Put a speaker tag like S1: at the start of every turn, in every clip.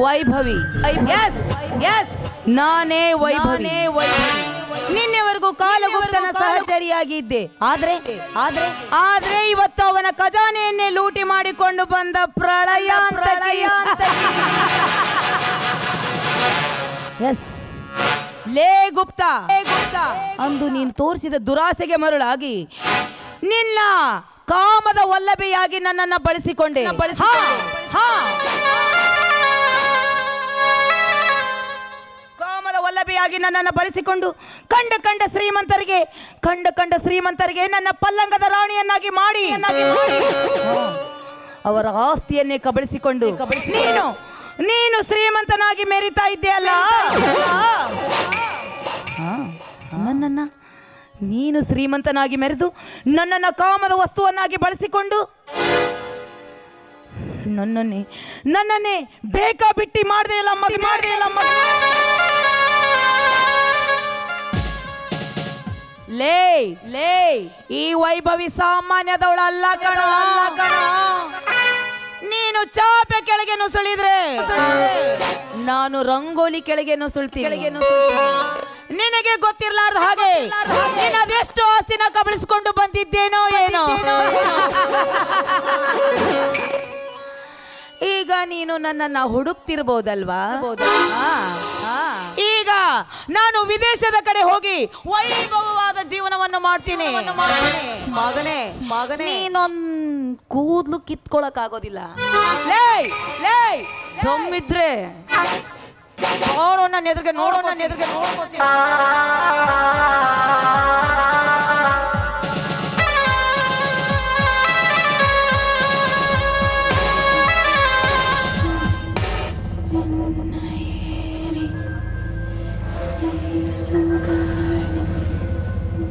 S1: Vaibhavi. S S, ನಾನೇ ವೈಭವಿ. ನಿನ್ನೆವರೆಗೂ ಕಾಲಗುಪ್ತನ ಸಹಚರಿಯಾಗಿದ್ದೆ. ಆದ್ರೆ ಆದ್ರೆ ಆದ್ರೆ ಇವತ್ತು ಅವನ ಖಜಾನೆಯನ್ನೇ ಲೂಟಿ ಮಾಡಿಕೊಂಡು ಬಂದ ಪ್ರಳಯ. ಎಸ್, ಲೇ ಗುಪ್ತ, ಅಂದು ನೀನು ತೋರಿಸಿದ ದುರಾಸೆಗೆ ಮರುಳಾಗಿ ನಿನ್ನ ಕಾಮದ ವಲ್ಲಭೆಯಾಗಿ ನನ್ನನ್ನು ಬಳಸಿಕೊಂಡೆ. ಕಾಮದ ವಲ್ಲಭೆಯಾಗಿ ನನ್ನನ್ನು ಬಳಸಿಕೊಂಡು ಕಂಡ ಶ್ರೀಮಂತರಿಗೆ ನನ್ನ ಪಲ್ಲಂಗದ ರಾಣಿಯನ್ನಾಗಿ ಮಾಡಿ ಅವರ ಆಸ್ತಿಯನ್ನೇ ಕಬಳಿಸಿಕೊಂಡು ನೀನು ಶ್ರೀಮಂತನಾಗಿ ಮೆರಿತಾ ಇದ್ದೀಯಲ್ಲ. ನೀನು ಶ್ರೀಮಂತನಾಗಿ ಮೆರೆದು ನನ್ನನ್ನು ಕಾಮದ ವಸ್ತುವನ್ನಾಗಿ ಬಳಸಿಕೊಂಡು ನನ್ನನ್ನೇ ಬೇಕಾಬಿಟ್ಟಿ ಮಾಡಿದೆ ಇಲ್ಲ. ಲೇ ಈ ವೈಭವಿ ಸಾಮಾನ್ಯದವಳಲ್ಲ ಕಣೋ. ನೀನು ಚಾಪೆ ಕೆಳಗೆ ನುಸುಳಿದ್ರೆ ನಾನು ರಂಗೋಲಿ ಕೆಳಗೆ ನುಸುಳ್ತೀನಿ. ನಿನಗೆ ಗೊತ್ತಿರಲಾರ್ದ ಹಾಗೆ ಅದೆಷ್ಟು ಆಸ್ತಿನ ಕಬಳಿಸಿಕೊಂಡು ಬಂದಿದ್ದೇನೋ ಏನೋ. ಈಗ ನೀನು ನನ್ನನ್ನ ಹುಡುಕ್ತಿರ್ಬೋದಲ್ವಾ? ಈಗ ನಾನು ವಿದೇಶದ ಕಡೆ ಹೋಗಿ ವೈಭವವಾದ ಜೀವನವನ್ನು ಮಾಡ್ತೀನಿ. ಮಗನೇ ನೀನೊಂದ್ ಕೂದ್ಲು ಕಿತ್ಕೊಳಕ್ ಆಗೋದಿಲ್ಲ. ದಮ್ಮಿದ್ರೆ ನನ್ನ ಎದುರಿಗೆ ನೋಡ್ಕೋತೀನಿ.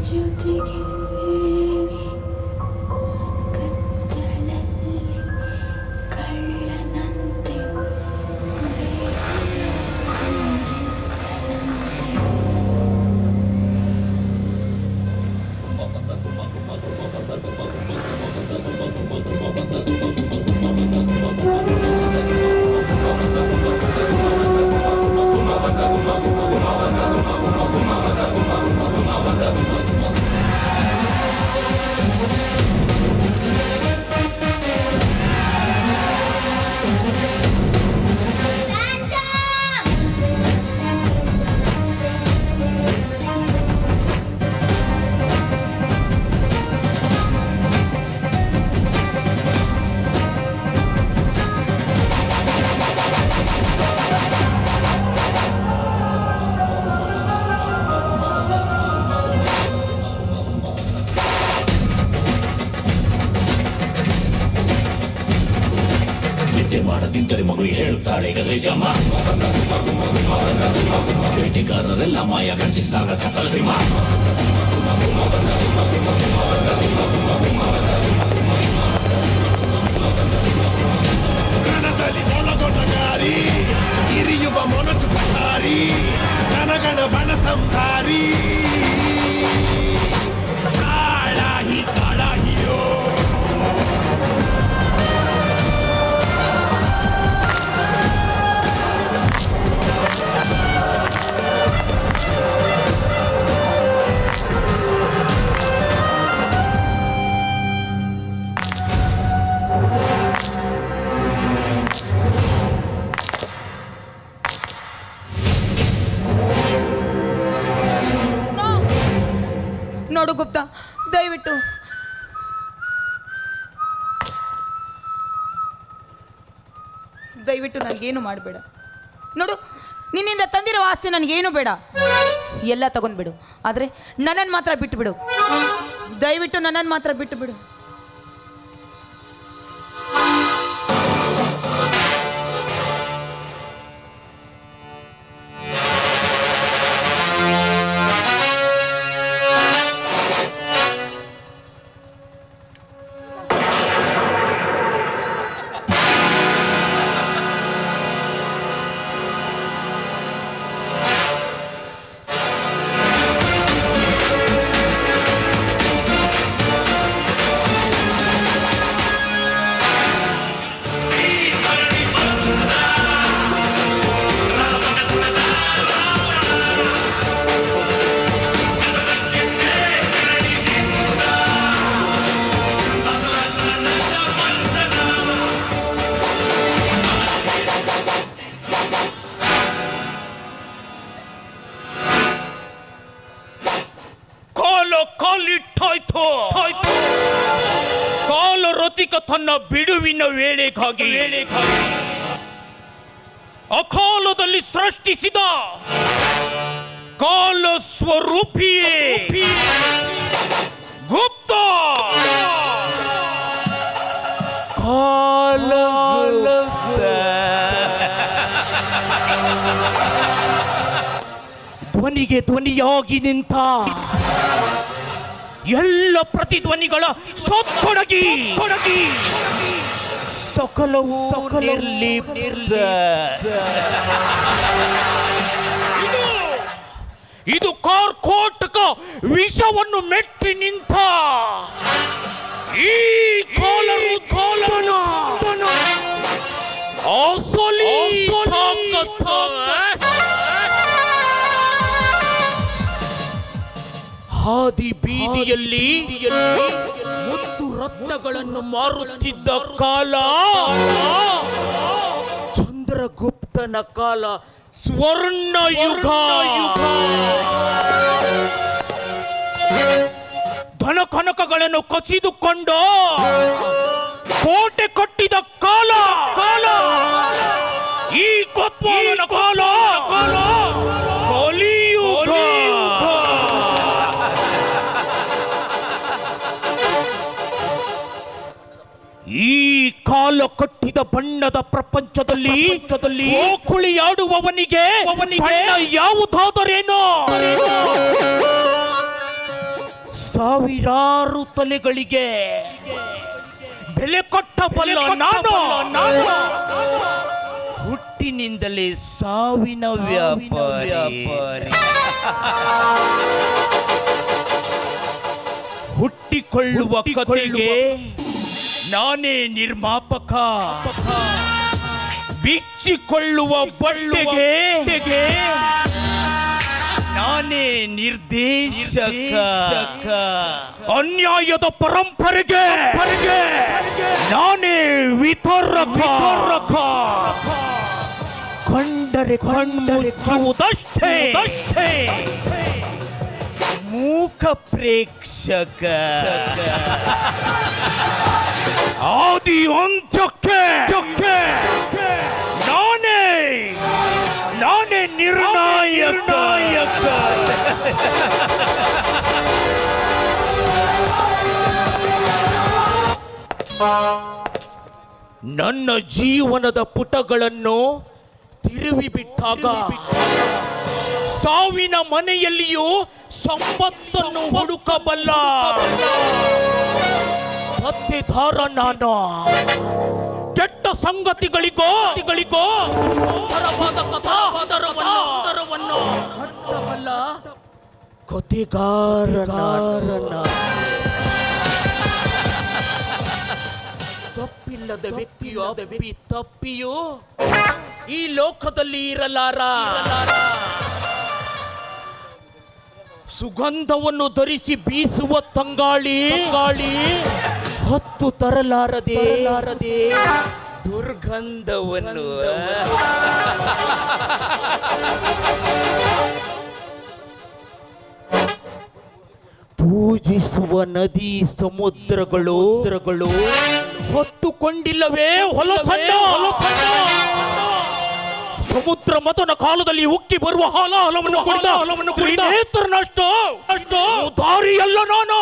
S2: ಜೊತೆಗೆ ಸೇರಿ ಕತ್ತಲಲ್ಲಿ ಕಳ್ಳನಂತೆ
S3: ಮಾಡದಿದ್ದರೆ ಮಗುವಿಗೆ ಹೇಳುತ್ತಾಳೆ ಗದರಿಸಮ್ಮ. ಬೇಟೆಗಾರರೆಲ್ಲ ಮಾಯ ಖರ್ಚಿಸಿದಾಗ ಕತ್ತಲಸಿಂಹ. ಕಣದಲ್ಲಿ ಒಳಗೊಳಗಾರಿ ಹಿರಿಯುವ ಮೊನಚು ಕಟ್ಟಾರಿ ಜನಗಣ ಬಣ ಸಂಹಾರಿ ಕಾಳಾಹಿಯೋ
S1: ನೋಡು ಗುಪ್ತ, ದಯವಿಟ್ಟು ನನಗೇನು ಮಾಡಬೇಡ. ನೋಡು, ನಿನ್ನಿಂದ ತಂದಿರೋ ಆಸ್ತಿ ನನಗೇನು ಬೇಡ, ಎಲ್ಲ ತಗೊಂಡ್ಬಿಡು. ಆದರೆ ನನ್ನನ್ನು ಮಾತ್ರ ಬಿಟ್ಟುಬಿಡು. ದಯವಿಟ್ಟು ನನ್ನನ್ನು ಮಾತ್ರ ಬಿಟ್ಟುಬಿಡು.
S4: ಕಾಲಿಟ್ಟಾಯ್ತು. ಕಾಲರತಿಕ ತನ್ನ ಬಿಡುವಿನ ವೇಳೆಗಾಗಿ ಅಕಾಲದಲ್ಲಿ ಸೃಷ್ಟಿಸಿದ ಕಾಲ ಸ್ವರೂಪಿಯೇ ಗುಪ್ತ ಧ್ವನಿಗೆ ಧ್ವನಿಯಾಗಿ ನಿಂತ ಎಲ್ಲ ಪ್ರತಿಧ್ವನಿಗಳ ಸೊತ್ತೊಡಗಿ ಸಕಲವೂ ನಿರ್ಲಿಪ್ತ. ಇದು ಕಾರ್ಕೋಟಕ ವಿಷವನ್ನು ಮೆಟ್ಟಿ ನಿಂತ ಈ ಕಾಲನು ಅಸಲಿ ತಾಕತ್ತು. ಹಾದಿ ಬೀದಿಯಲ್ಲಿ ಮುತ್ತು ರತ್ನಗಳನ್ನು ಮಾರುತ್ತಿದ್ದ ಕಾಲ ಚಂದ್ರಗುಪ್ತನ ಕಾಲ, ಸ್ವರ್ಣ ಯುಗ. ಧನ ಕನಕಗಳನ್ನು ಕಸಿದುಕೊಂಡು ಕೋಟೆ ಕಟ್ಟಿದ ಕಾಲ ಈ ಕೊತ್ವಾಲನ ಕಾಲ ಕಲಿಯುಗ. ಈ ಕಾಲ ಕಟ್ಟಿದ ಬಣ್ಣದ ಪ್ರಪಂಚದಲ್ಲಿ ಕುಳಿಯಾಡುವವನಿಗೆ ಯಾವುದಾದರೇನೋ ಸಾವಿರಾರು ತಲೆಗಳಿಗೆ ಬೆಲೆ ಕೊಟ್ಟಬಲ್ಲ ನಾನು ಹುಟ್ಟಿನಿಂದಲೇ ಸಾವಿನ ವ್ಯಾಪಾರಿ. ಹುಟ್ಟಿಕೊಳ್ಳುವ ಕಥೆಗೆ ನಾನೇ ನಿರ್ಮಾಪಕ, ಬಿಚ್ಚಿಕೊಳ್ಳುವ ಬಳ್ಳಿಗೆ ನಾನೇ ನಿರ್ದೇಶಕ, ಅನ್ಯಾಯದ ಪರಂಪರೆಗೆ ನಾನೇ ವಿತರಕ, ಕಂಡರೆ ಮುಚ್ಚುವುದಷ್ಟೇ ಮೂಕ ಪ್ರೇಕ್ಷಕ. ಆದಿ ಅಂತ್ಯಕ್ಕೆ ನಾನೇ ನಿರ್ಣಾಯಕ. ನನ್ನ ಜೀವನದ ಪುಟಗಳನ್ನು ತಿರುವಿ ಬಿಟ್ಟಾಗ ಸಾವಿನ ಮನೆಯಲ್ಲಿಯೂ ಸಂಪತ್ತನ್ನು ಹುಡುಕಬಲ್ಲ ಪತ್ತೆದಾರ ನಾನು. ಕೆಟ್ಟ ಸಂಗತಿಗಳಿಗೋ ಉತ್ತರವಾದ ಕಥಾಹದರವನ್ನು ಕಟ್ಟಬಲ್ಲ ಕಥೆಗಾರನ. ತಪ್ಪಿಲ್ಲದ ವ್ಯಕ್ತಿಯು ತಪ್ಪಿಯೂ ಈ ಲೋಕದಲ್ಲಿ ಇರಲಾರ. ಸುಗಂಧವನ್ನು ಧರಿಸಿ ಬೀಸುವ ತಂಗಾಳಿ ಹೊತ್ತು ತರಲಾರದೆ ದುರ್ಗಂಧವನ್ನು. ಪೂಜಿಸುವ ನದಿ ಸಮುದ್ರಗಳು ಹೊತ್ತುಕೊಂಡಿಲ್ಲವೇ ಹೊಲಸನ್ನು. ಸಮುದ್ರ ಮತನ ಕಾಲದಲ್ಲಿ ಉಕ್ಕಿ ಬರುವ ಹಲವನ್ನು ಕುಡಿದ ನೇತ್ರನಷ್ಟು ದಾರಿಯಲ್ಲ ನಾನು.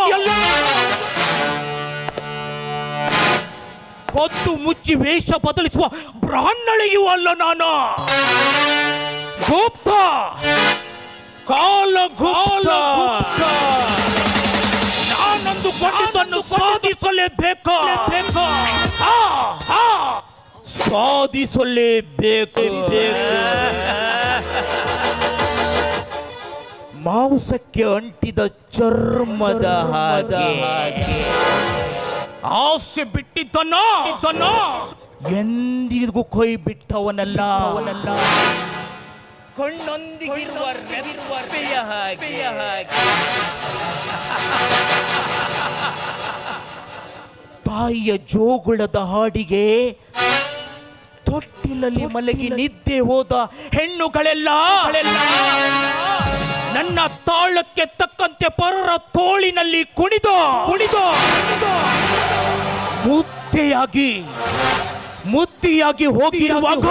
S4: ಹೊತ್ತು ಮುಚ್ಚಿ ವೇಷ ಬದಲಿಸುವ ಬ್ರಾಹ್ಮಣೆಯೂ ಅಲ್ಲ ನಾನು. ಗುಪ್ತ ಕಾಲಗುಪ್ತ. ನಾನಂದು ಕೊಂಡಿದ್ದನ್ನು ಸಾಧಿಸಲೇಬೇಕು. ಸಾಧಿಸಲೇಬೇಕು. ಮಾಂಸಕ್ಕೆ ಅಂಟಿದ ಚರ್ಮದ ಹಾಗೆ ಆಸೆ ಬಿಟ್ಟಿದ್ದನ್ನ ಎಂದಿಗೂ ಕೊಯ್ ಬಿಟ್ಟವನಲ್ಲ. ಕಣ್ಣೊಂದಿಗಿರುವ ರೆಪ್ಪೆಯ ಹಾಗೆ ತಾಯಿಯ ಜೋಗುಳದ ಹಾಡಿಗೆ ತೊಟ್ಟಿಲಲ್ಲಿ ಮಲಗಿ ನಿದ್ದೆ ಹೋದ ಹೆಣ್ಣುಗಳೆಲ್ಲ ನನ್ನ ತಾಳಕ್ಕೆ ತಕ್ಕಂತೆ ಪರರ ತೋಳಿನಲ್ಲಿ ಕುಣಿದು ಮುತ್ತಿಯಾಗಿ ಹೋಗಿರುವಾಗ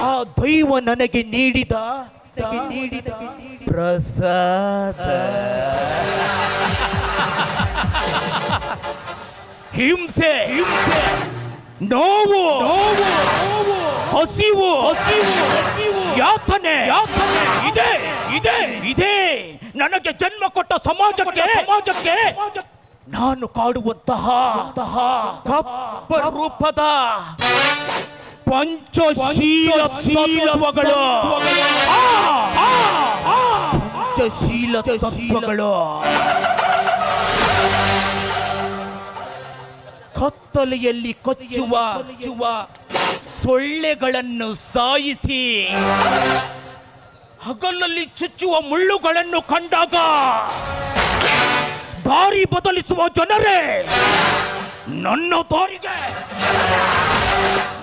S4: ಆ ದೈವ ನನಗೆ ನೀಡಿದ ಪ್ರಸಾದ ಹಿಂಸೆ ನೋವು ಹಸಿವು ಯಾತನೆ ಇದೆ ನನಗೆ ಜನ್ಮ ಕೊಟ್ಟ ಸಮಾಜಕ್ಕೆ ನಾನು ಕಾಡುವಂತಹ ಕಪ್ಪ ರೂಪದ ಪಂಚಶೀಲ ತತ್ವಗಳು ಪಂಚಶೀಲ ತತ್ವಗಳು ಕತ್ತಲೆಯಲ್ಲಿ ಕೊಚ್ಚುವ ಸೊಳ್ಳೆಗಳನ್ನು ಸಾಯಿಸಿ ಹಗಲಲ್ಲಿ ಚುಚ್ಚುವ ಮುಳ್ಳುಗಳನ್ನು ಕಂಡಾಗ ದಾರಿ ಬದಲಿಸುವ ಜನರೇ ನನ್ನ ದಾರಿಗೆ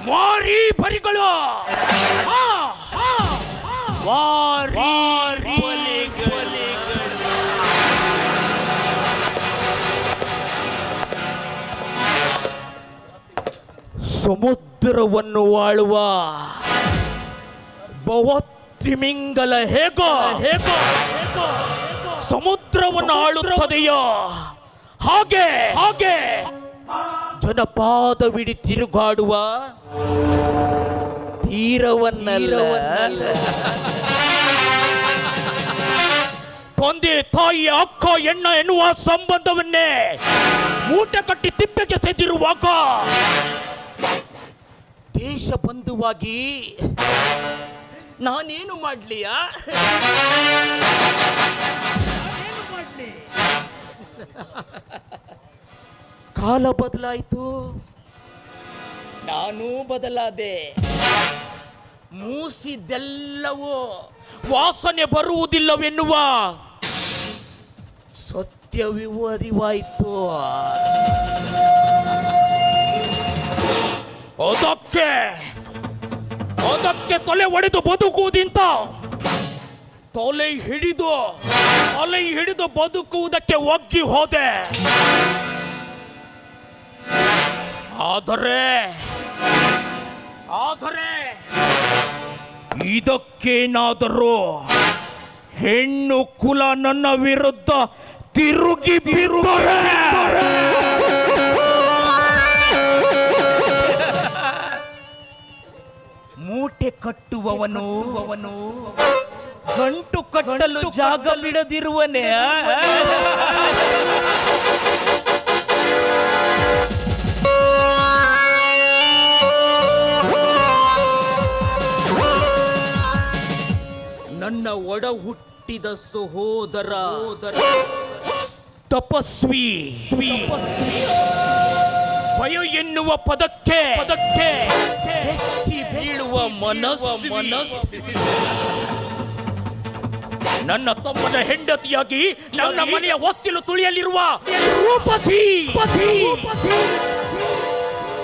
S4: ವಾರಿ ಬರಿಗಳು ವಾರಿ ಬಲಿಗಳು. ಸಮುದ್ರವನ್ನು ಆಳುವ ಬಹುತ್ರಿಮಿಂಗಲ ಹೇಗೋ ಸಮುದ್ರವನ್ನು ಆಳುತ್ತದೆಯೋ ಹಾಗೆ ಜನಪಾದವಿಡಿ ತಿರುಗಾಡುವ ತೀರವನ್ನಲ್ಲ ತಂದೆ ತಾಯಿ ಅಕ್ಕ ಎಣ್ಣ ಎನ್ನುವ ಸಂಬಂಧವನ್ನೇ ಮೂಟೆ ಕಟ್ಟಿ ತಿಪ್ಪೆಗೆ ಸೆದಿರುವಾಗ ದೇಶ ಬಂಧುವಾಗಿ ನಾನೇನು ಮಾಡ್ಲಿಯಾ? ಕಾಲ ಬದಲಾಯಿತು, ನಾನೂ ಬದಲಾದೆ. ಮೂಸಿದೆಲ್ಲವೂ ವಾಸನೆ ಬರುವುದಿಲ್ಲವೆನ್ನುವ ಸತ್ಯವಿವು ಅರಿವಾಯಿತು. ಅದಕ್ಕೆ ತೊಲೆ ಒಡೆದು ಬದುಕುವುದಿಂತ ತೊಲೆ ಹಿಡಿದು ಬದುಕುವುದಕ್ಕೆ ಒಗ್ಗಿ ಹೋದೆ. ಆದರೆ ಇದಕ್ಕೇನಾದರೂ ಹೆಣ್ಣು ಕುಲ ನನ್ನ ವಿರುದ್ಧ ತಿರುಗಿ ಬೀರುತ್ತಾರೆ. ಮೂಟೆ ಕಟ್ಟುವವನು ಗಂಟು ಕಟ್ಟಲು ಜಾಗ ಬಿಡದಿರುವನೇ. ನನ್ನ ಒಡ ಹುಟ್ಟಿದ ಸಹೋದರ ತಪಸ್ವಿ ಭಯ ಎನ್ನುವ ಪದಕ್ಕೆ ಹೆಚ್ಚಿ ಬೀಳುವ ಮನಸ್ಸು ನನ್ನ ತಮ್ಮನ ಹೆಂಡತಿಯಾಗಿ ನನ್ನ ಮನೆಯ ಹೊಸ್ತಿಲು ತುಳಿಯಲಿರುವ ರೂಪಸಿ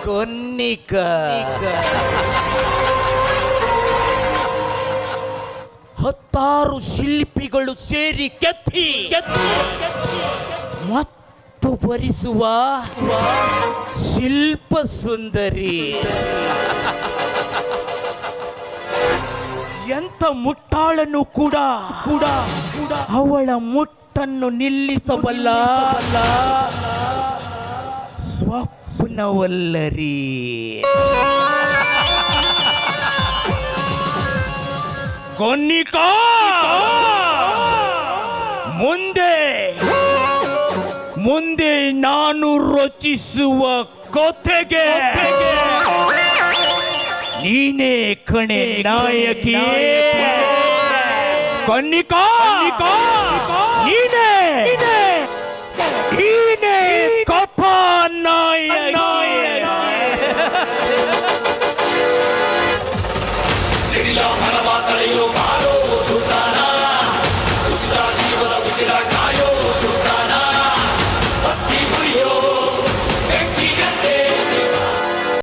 S4: ಕನ್ನಿಕ ಹತ್ತಾರು ಶಿಲ್ಪಿಗಳು ಸೇರಿ ಕೆತ್ತಿ ಮತ್ತು ಭರಿಸುವ ಶಿಲ್ಪ ಸುಂದರಿ. ಎಂಥ ಮುಟ್ಟಾಳನ್ನು ಕೂಡ ಅವಳ ಮುಟ್ಟನ್ನು ನಿಲ್ಲಿಸಬಲ್ಲ ಸ್ವಪ್ನವಲ್ಲರಿ. ಕನ್ನಿಕಾ, ಮುಂದೆ ನಾನು ರಚಿಸುವ ಕಥೆಗೆ ನೀನೇ ಕಣೆ ನಾಯಕಿ. ಕನ್ನಿಕಾ, ನೀನೇ ಕಥಾ ನಾಯಕಿ.
S3: ಸಿಡಿಲ ಹಣವ ತಳೆಯೋ ಮಾರೋ ಸುಲ್ತಾನ, ಉಸಿರ ಜೀವದ ಉಸಿರಾಟ